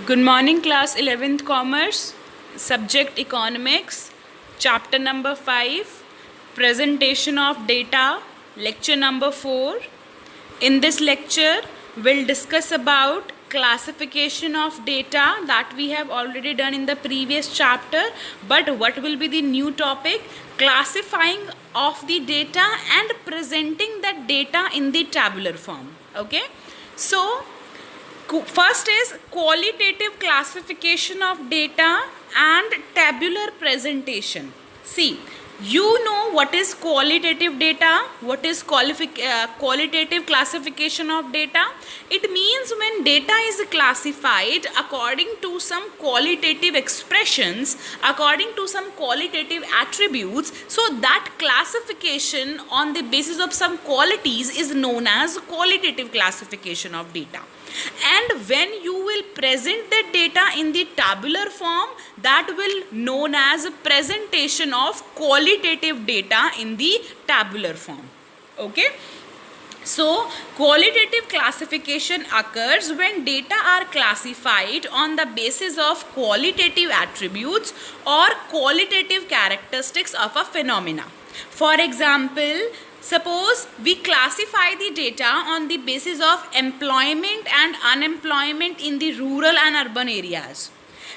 Good morning, class 11th Commerce, subject Economics, chapter number 5, presentation of data, lecture number 4. In this lecture, we'll discuss about classification of data that we have already done in the previous chapter, but what will be the new topic? Classifying of the data and presenting that data in the tabular form. Okay, so first is qualitative classification of data and tabular presentation. See, you know what is qualitative data, what is qualitative classification of data. It means when data is classified according to some qualitative expressions, according to some qualitative attributes, so that classification on the basis of some qualities is known as qualitative classification of data. And when you will present the data in the tabular form, that will known as presentation of qualitative data in the tabular form. Okay, so qualitative classification occurs when data are classified on the basis of qualitative attributes or qualitative characteristics of a phenomena. For example, suppose we classify the data on the basis of employment and unemployment in the rural and urban areas.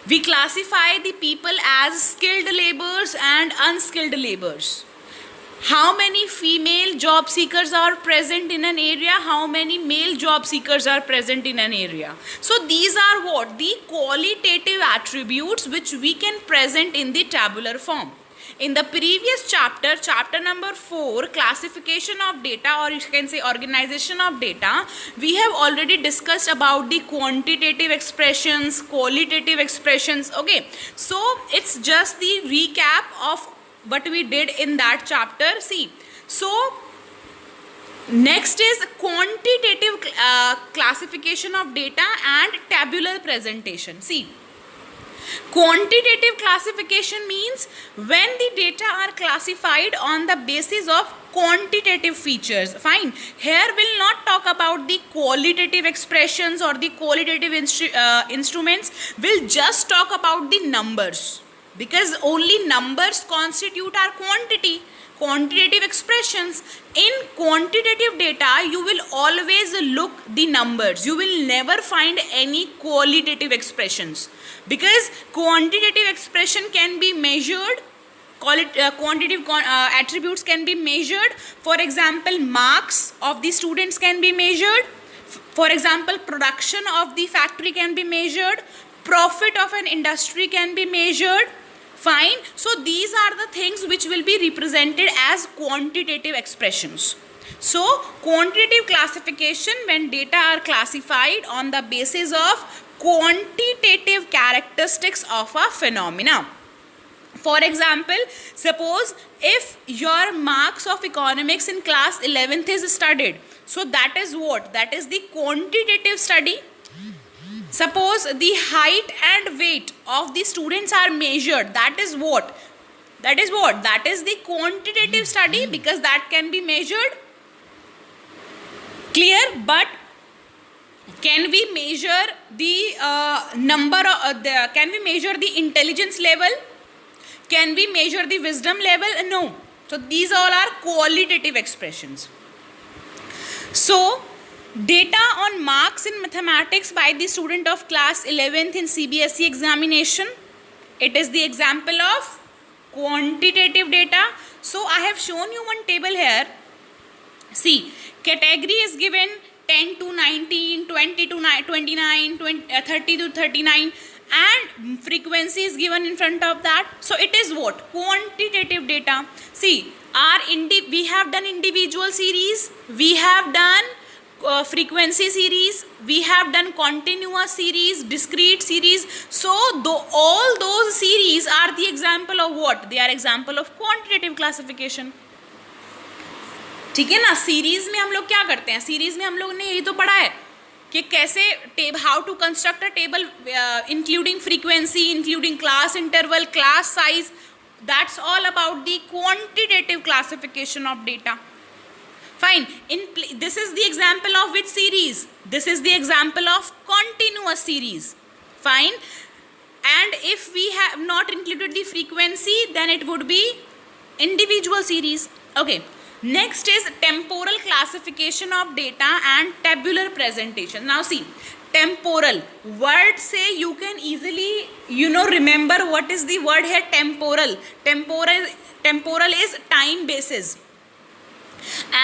We classify the people as skilled laborers and unskilled laborers. How many female job seekers are present in an area? How many male job seekers are present in an area? So these are what? The qualitative attributes which we can present in the tabular form. In the previous chapter, chapter number 4, classification of data, or you can say organization of data, we have already discussed about the quantitative expressions, qualitative expressions. Okay, so it's just the recap of what we did in that chapter. See, so next is quantitative classification of data and tabular presentation. See, quantitative classification means when the data are classified on the basis of quantitative features. Fine, here we'll not talk about the qualitative expressions or the qualitative instruments. We'll just talk about the numbers, because only numbers constitute our quantitative expressions. In quantitative data, you will always look the numbers. You will never find any qualitative expressions, because quantitative expression can be measured, quantitative attributes can be measured. For example, marks of the students can be measured. For example, production of the factory can be measured. Profit of an industry can be measured. Fine. So these are the things which will be represented as quantitative expressions. So quantitative classification, when data are classified on the basis of quantitative characteristics of a phenomena. For example, suppose if your marks of economics in class 11th is studied, so that is what? That is the quantitative study. Suppose the height and weight of the students are measured, that is what? That is what? That is the quantitative study, because that can be measured. Clear? But can we measure the can we measure the intelligence level? Can we measure the wisdom level? No. So these all are qualitative expressions. So data on marks in mathematics by the student of class 11th in CBSE examination, it is the example of quantitative data. So I have shown you one table here. See, category is given 10 to 19, 20 to 29, 30 to 39, and frequency is given in front of that. So it is what? Quantitative data. See, we have done individual series, we have done frequency series, we have done continuous series, discrete series. So all those series are the example of what? They are example of quantitative classification. ठीक है ना. Series में हम लोग क्या करते हैं? Series में हम लोग ने यही तो पढ़ा है कि कैसे how to construct a table including frequency, including class interval, class size. That's all about the quantitative classification of data. Fine. This is the example of which series? This is the example of continuous series. Fine. And if we have not included the frequency, then it would be individual series. Okay. Next is temporal classification of data and tabular presentation. Now see, temporal word say you can easily remember what is the word here. Temporal is time basis.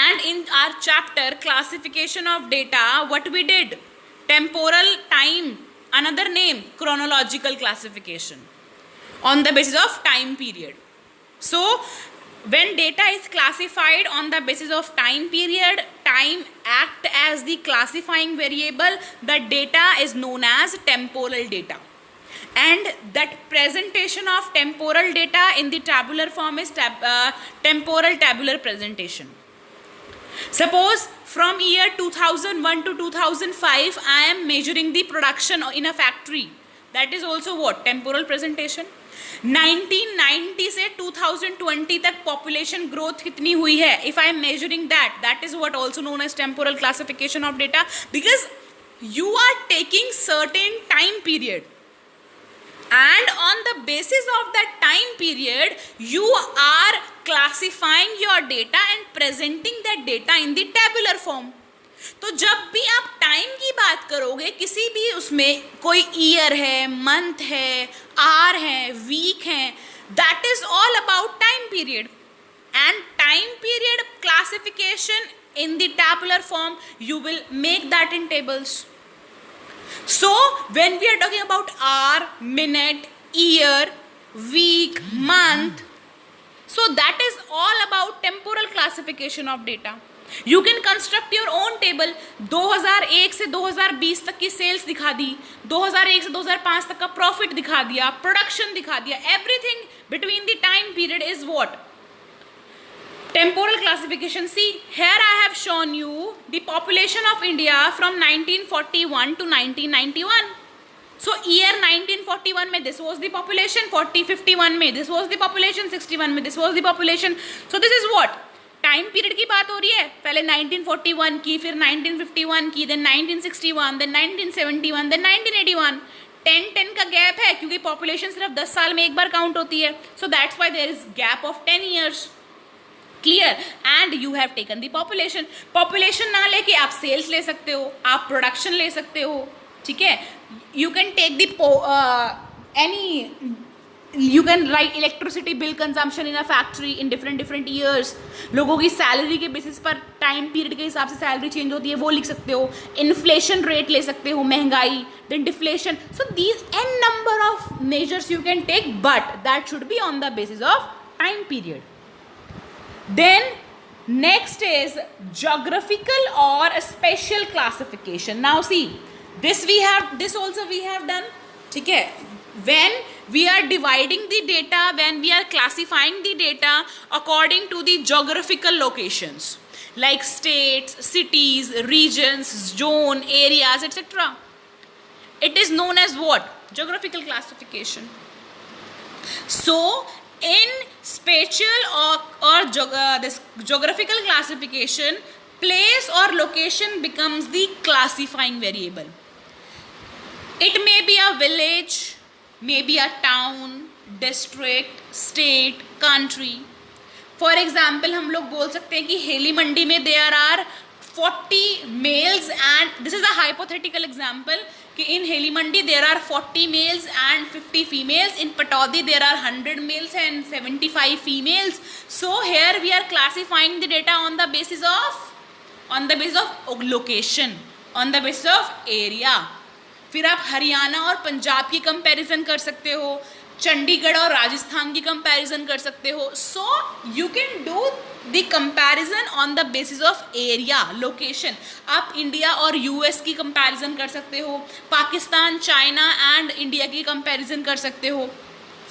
And in our chapter classification of data, what we did? Temporal time, another name chronological classification on the basis of time period. So when data is classified on the basis of time period, time act as the classifying variable. The data is known as temporal data, and that presentation of temporal data in the tabular form is temporal tabular presentation. Suppose from year 2001 to 2005 I am measuring the production in a factory. That is also what? Temporal presentation. 1990 से 2020 तक population growth कितनी हुई है? If I am measuring that, that is what also known as temporal classification of data, because you are taking certain time period, and on the basis of that time period you are classifying your data and presenting that data in the tabular form. तो जब भी आप time की बात करोगे, किसी भी उसमें कोई ईयर है, मंथ है, आवर है, वीक है, that is all about time period. And time period classification in the tabular form, you will make that in tables. So when we are talking about hour, minute, year, week, month, so that is all about temporal classification of data. You can construct your own table. 2001 से 2020 तक की sales दिखा दी, 2001 से 2005 तक का profit दिखा दिया, production दिखा दिया. Everything between the time period is what? Temporal classification. See, here I have shown you the population of India from 1941 to 1991. So year 1941 में this was the population, 51 में this was the population, 61 में this was the population. So this is what? Time period की बात हो रही है. पहले 1941 की, फिर 1951 की, then 1961, then 1971, then 1981. 10 का गैप है क्योंकि पॉपुलेशन सिर्फ 10 साल में एक बार काउंट होती है. So that's why there is gap of 10 years. Clear? And you have taken the population. Population ना लेके आप सेल्स ले सकते हो, आप प्रोडक्शन ले सकते हो. ठीक है? You can take the you can write electricity bill consumption in a factory in different years. लोगों की सैलरी के बेसिस पर टाइम पीरियड के हिसाब से सैलरी चेंज होती है, वो लिख सकते हो. इन्फ्लेशन रेट ले सकते हो, महंगाई, then deflation. So these n number of measures you can take, but that should be on the basis of time period. Then next is geographical or spatial classification. Now see, this also we have done. ठीक है? When we are dividing the data, when we are classifying the data according to the geographical locations like states, cities, regions, zone, areas, etc. It is known as what? Geographical classification. So in spatial or this geographical classification, place or location becomes the classifying variable. It may be a village, maybe a town, district, state, country. For example, हम लोग बोल सकते हैं कि heli मंडी में there are 40 males and this is a hypothetical example कि in Haily Mandi there are 40 males and 50 females. In Pataudi there are 100 males and 75 females. So here we are classifying the data on the basis of location, on the basis of area. फिर आप हरियाणा और पंजाब की comparison कर सकते हो, चंडीगढ़ और राजस्थान की comparison कर सकते हो. So you can do the comparison on the basis of area, location. आप इंडिया और यूएस की कंपैरिजन कर सकते हो, पाकिस्तान, चाइना एंड इंडिया की कंपैरिजन कर सकते हो.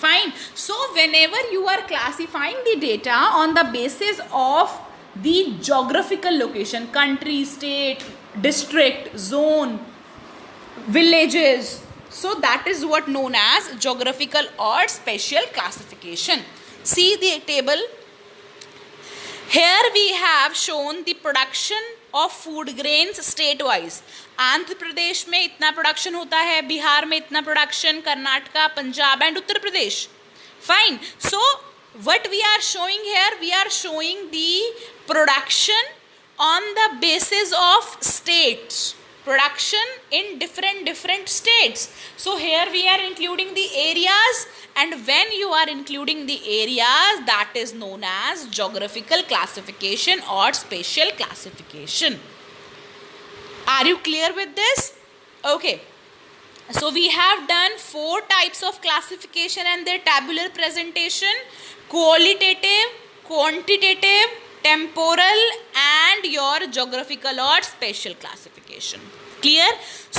Fine. So whenever you are classifying the data on the basis of the geographical location, country, state, district, zone, villages, so that is what known as geographical or spatial classification. See the table. Here we have shown the production of food grains state wise. Andhra Pradesh में इतना production होता है, बिहार में इतना production, Karnataka, Punjab and Uttar Pradesh. Fine. So what we are showing here, we are showing the production on the basis of states, production in different states. So here we are including the areas, and when you are including the areas, that is known as geographical classification or spatial classification. Are you clear with this? Okay. So we have done 4 types of classification and their tabular presentation: qualitative, quantitative, temporal and your geographical or spatial classification. Clear?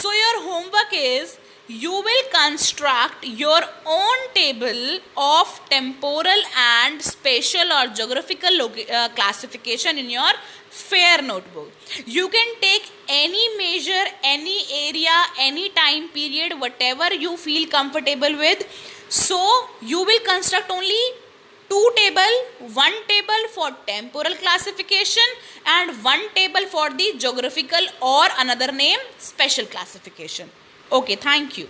So your homework is, you will construct your own table of temporal and spatial or geographical classification in your fair notebook. You can take any measure, any area, any time period, whatever you feel comfortable with. So you will construct only 2 table, 1 table for temporal classification and 1 table for the geographical or another name spatial classification. Okay, thank you.